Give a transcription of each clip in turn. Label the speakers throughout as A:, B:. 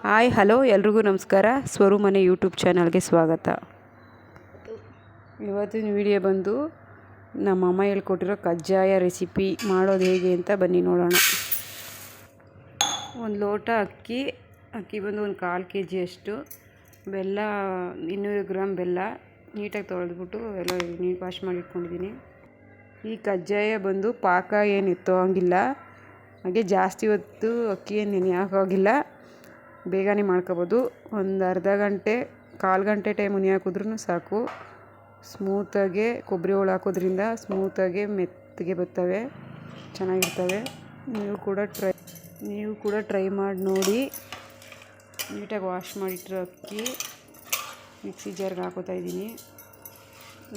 A: Hi hello ಎಲ್ರಿಗೂ ನಮಸ್ಕಾರ. ಸ್ವರು ಮನೆ ಯೂಟ್ಯೂಬ್ ಚಾನಲ್ಗೆ ಸ್ವಾಗತ. ಇವತ್ತಿನ ವಿಡಿಯೋ ಬಂದು ನಮ್ಮಮ್ಮ ಹೇಳ್ಕೊಟ್ಟಿರೋ ಕಜ್ಜಾಯ ರೆಸಿಪಿ ಮಾಡೋದು ಹೇಗೆ ಅಂತ ಬನ್ನಿ ನೋಡೋಣ. ಒಂದು ಲೋಟ ಅಕ್ಕಿ ಬಂದು ಒಂದು 1/4 kg ಅಷ್ಟು, ಬೆಲ್ಲ 200 ಗ್ರಾಮ್ ಬೆಲ್ಲ ನೀಟಾಗಿ ತೊಳೆದ್ಬಿಟ್ಟು ಎಲ್ಲ ನೀರು ವಾಶ್ ಮಾಡಿ ಇಟ್ಕೊಂಡಿದ್ದೀನಿ. ಈ ಕಜ್ಜಾಯ ಬಂದು ಪಾಕ ಏನು ಎತ್ತೋಂಗಿಲ್ಲ, ಹಾಗೆ ಜಾಸ್ತಿ ಹೊತ್ತು ಅಕ್ಕಿ ಏನು ನೆನೆ ಹಾಕೋಗಿಲ್ಲ, ಬೇಗನೆ ಮಾಡ್ಕೋಬೋದು. ಒಂದು ಅರ್ಧ ಗಂಟೆ 1/4 ಗಂಟೆ ಟೈಮ್ ನೆನೆ ಹಾಕಿದ್ರೂ ಸಾಕು. ಸ್ಮೂತಾಗೆ ಕೊಬ್ಬರಿ ಹೋಳು ಹಾಕೋದ್ರಿಂದ ಸ್ಮೂತಾಗೆ ಮೆತ್ತಗೆ ಬರ್ತವೆ, ಚೆನ್ನಾಗಿರ್ತವೆ. ನೀವು ಕೂಡ ಟ್ರೈ ಮಾಡಿ ನೋಡಿ. ನೀಟಾಗಿ ವಾಶ್ ಮಾಡಿಟ್ಟಿರೋ ಅಕ್ಕಿ ಮಿಕ್ಸಿ ಜಾರ್ಗೆ ಹಾಕೋತಾ ಇದ್ದೀನಿ.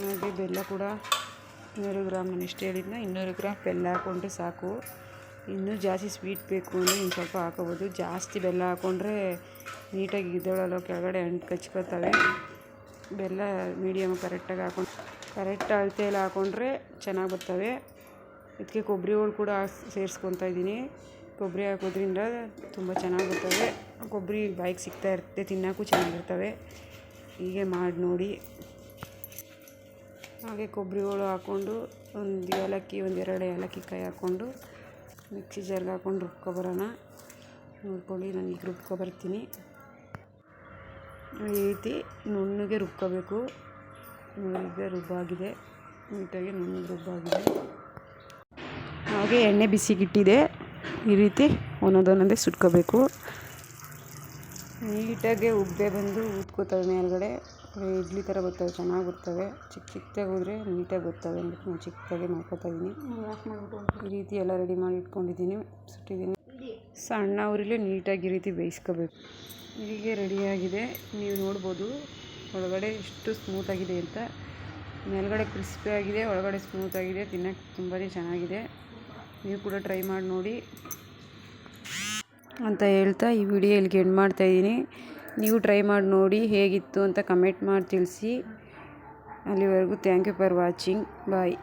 A: ಹಾಗೆ ಬೆಲ್ಲ ಕೂಡ 200 ಗ್ರಾಮ್, ನಾನು ಎಷ್ಟು ಹೇಳಿದ್ನ 200 ಗ್ರಾಮ್ ಬೆಲ್ಲ ಹಾಕ್ಕೊಂಡ್ರೆ ಸಾಕು. ಇನ್ನೂ ಜಾಸ್ತಿ ಸ್ವೀಟ್ ಬೇಕು ಅಂದರೆ ಇನ್ನು ಸ್ವಲ್ಪ ಹಾಕೋಬೋದು. ಜಾಸ್ತಿ ಬೆಲ್ಲ ಹಾಕ್ಕೊಂಡ್ರೆ ನೀಟಾಗಿ ಇದ್ದೊಳಲ್ಲ, ಕೆಳಗಡೆ ಅಂಟು ಕಚ್ಕೊತವೆ. ಬೆಲ್ಲ ಮೀಡಿಯಮ್ ಕರೆಕ್ಟಾಗಿ ಕರೆಕ್ಟ್ ಅಳತೆಯಲ್ಲಿ ಹಾಕ್ಕೊಂಡ್ರೆ ಚೆನ್ನಾಗಿ ಬರ್ತವೆ. ಇದಕ್ಕೆ ಕೊಬ್ಬರಿ ಹೋಳು ಕೂಡ ಸೇರಿಸ್ಕೊತಾ ಇದ್ದೀನಿ. ಕೊಬ್ಬರಿ ಹಾಕೋದ್ರಿಂದ ತುಂಬ ಚೆನ್ನಾಗಿ ಬರ್ತವೆ. ಕೊಬ್ಬರಿ ಬಾಯಿಗೆ ಸಿಗ್ತಾ ಇರುತ್ತೆ, ತಿನ್ನೋಕ್ಕೂ ಚೆನ್ನಾಗಿರ್ತವೆ. ಹೀಗೆ ಮಾಡಿ ನೋಡಿ. ಹಾಗೆ ಕೊಬ್ಬರಿ ಹೋಳು ಹಾಕ್ಕೊಂಡು ಒಂದು ಏಲಕ್ಕಿ, 1-2 ಏಲಕ್ಕಿ ಕಾಯಿ ಹಾಕ್ಕೊಂಡು ಮಿಕ್ಸಿ ಜಾರ್ಗೆ ಹಾಕ್ಕೊಂಡು ರುಬ್ಕೊಬರೋಣ. ನೋಡ್ಕೊಳ್ಳಿ, ನಾನು ಈಗ ರುಬ್ಕೊಬರ್ತೀನಿ. ಈ ರೀತಿ ನುಣ್ಣಗೆ ರುಬ್ಕೋಬೇಕು. ನೋಡಿದರೆ ರುಬ್ಬಾಗಿದೆ, ನೀಟಾಗಿ ನುಣ್ಣಗೆ ರುಬ್ಬಾಗಿದೆ. ಹಾಗೆ ಎಣ್ಣೆ ಬಿಸಿಗಿಟ್ಟಿದೆ. ಈ ರೀತಿ ಒಂದೊಂದೇ ಸುಟ್ಕೋಬೇಕು. ನೀಟಾಗಿ ಉಬ್ಬೆ ಬಂದು ಊದ್ಕೋತವೆ ಮೇಲ್ಗಡೆ. ಇಡ್ಲಿ ಥರ ಬರ್ತವೆ, ಚೆನ್ನಾಗಿ ಬರ್ತವೆ. ಚಿಕ್ಕದಾಗಿ ಹೋದರೆ ನೀಟಾಗಿ ಬರ್ತವೆ ಅಂದ್ಬಿಟ್ಟು ನಾನು ಚಿಕ್ಕದಾಗೆ ಮಾಡ್ಕೊತಾ ಇದ್ದೀನಿ. ಈ ರೀತಿ ಎಲ್ಲ ರೆಡಿ ಮಾಡಿ ಇಟ್ಕೊಂಡಿದ್ದೀನಿ, ಸುಟ್ಟಿದ್ದೀನಿ. ಸಣ್ಣ ಉರಿಲಿ ನೀಟಾಗಿ ಈ ರೀತಿ ಬೇಯಿಸ್ಕೋಬೇಕು. ಹೀಗೆ ರೆಡಿಯಾಗಿದೆ. ನೀವು ನೋಡ್ಬೋದು ಒಳಗಡೆ ಎಷ್ಟು ಸ್ಮೂತಾಗಿದೆ ಅಂತ. ಮೇಲ್ಗಡೆ ಕ್ರಿಸ್ಪಿ ಆಗಿದೆ, ಒಳಗಡೆ ಸ್ಮೂತಾಗಿದೆ. ತಿನ್ನೋಕ್ಕೆ ತುಂಬಾ ಚೆನ್ನಾಗಿದೆ. ನೀವು ಕೂಡ ಟ್ರೈ ಮಾಡಿ ನೋಡಿ ಅಂತ ಹೇಳ್ತಾ ಈ ವಿಡಿಯೋ ಇಲ್ಲಿಗೆ ಎಂಡ್ ಮಾಡ್ತಾಯಿದ್ದೀನಿ. ನೀವು ಟ್ರೈ ಮಾಡಿ ನೋಡಿ, ಹೇಗಿತ್ತು ಅಂತ ಕಮೆಂಟ್ ಮಾಡಿ ತಿಳಿಸಿ. ಅಲ್ಲಿವರೆಗೂ thank you for watching. Bye.